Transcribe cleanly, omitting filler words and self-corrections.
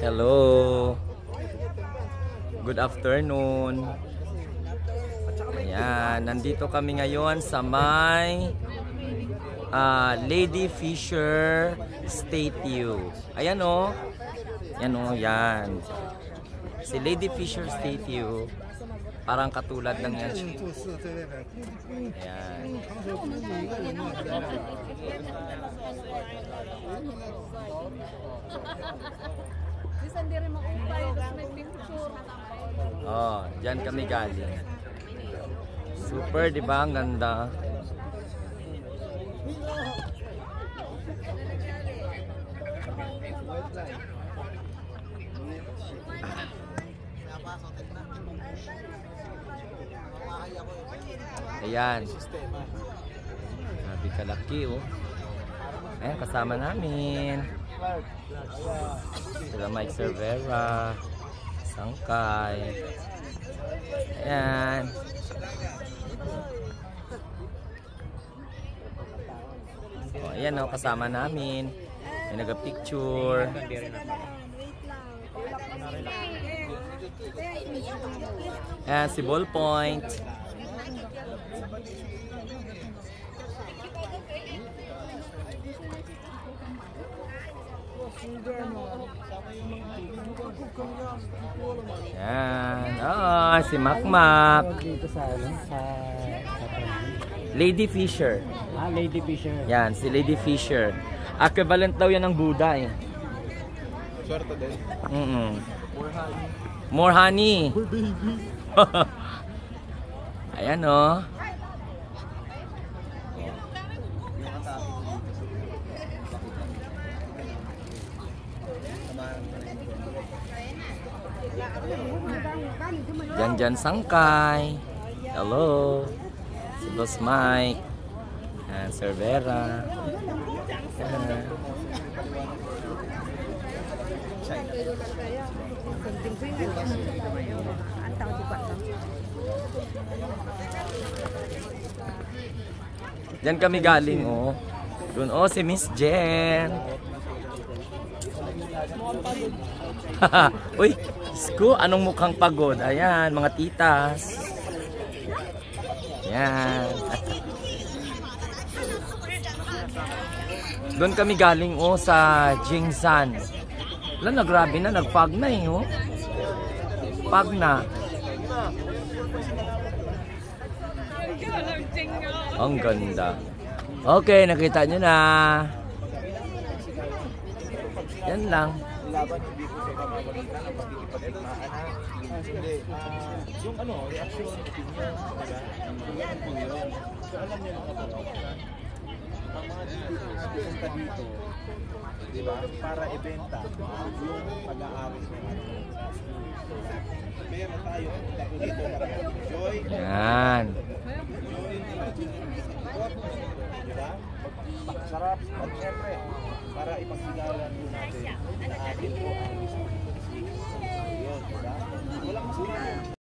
Hello. Good afternoon. Ayan, nandito kami ngayon sa may Lady Fisher Statue. Ayan o. Yan o, yan. Si Lady Fisher Statue, parang katulad ng yan. Ayan. Oh, diyan kami galing. Super, di ba? Ang ganda. Ayan. Sabi kalaki, oh. Ayan, kasama namin. Sila Mike Cervera, Sangkay. Ayan. Oh, ayan, oh, kasama namin. May nag-picture. Ayan, si Ballpoint. Yan. Oh, si Makmak. Lady Fisher. Ah, Lady Fisher. Yan, si Lady Fisher. Equivalent daw yan ng Buddha eh. Swerte din. More honey. More baby. Ayan oh. Jan Sangkay. Hello. Si Boss Mike. And Cervera. Diyan kami galing oh. Doon oh si Miss Jen. Uy, Sko, anong mukhang pagod? Ayan, mga titas. Ayan. Doon kami galing oh sa Jingsan. Wala na, grabe na, nagpag na eh oh. Pag na. Ang ganda. Okay, nakita nyo na. Yan lang. Laban hindi ko sa pamamagitan ng pagkikipagdigmaan ha. Hindi. Yung ano, reaction, opinion, diba? Yung yan po yun. So alam niyo mga kapatid, ang mga pupunta dito, diba? Para ibenta yung pag-aari ng ano. Kaya na tayo, tapo dito para enjoy. Yan. Diba? Magpakasarap. At syempre, para ipagsigalan po natin na atin po ang isang yun, diba? Walang masama.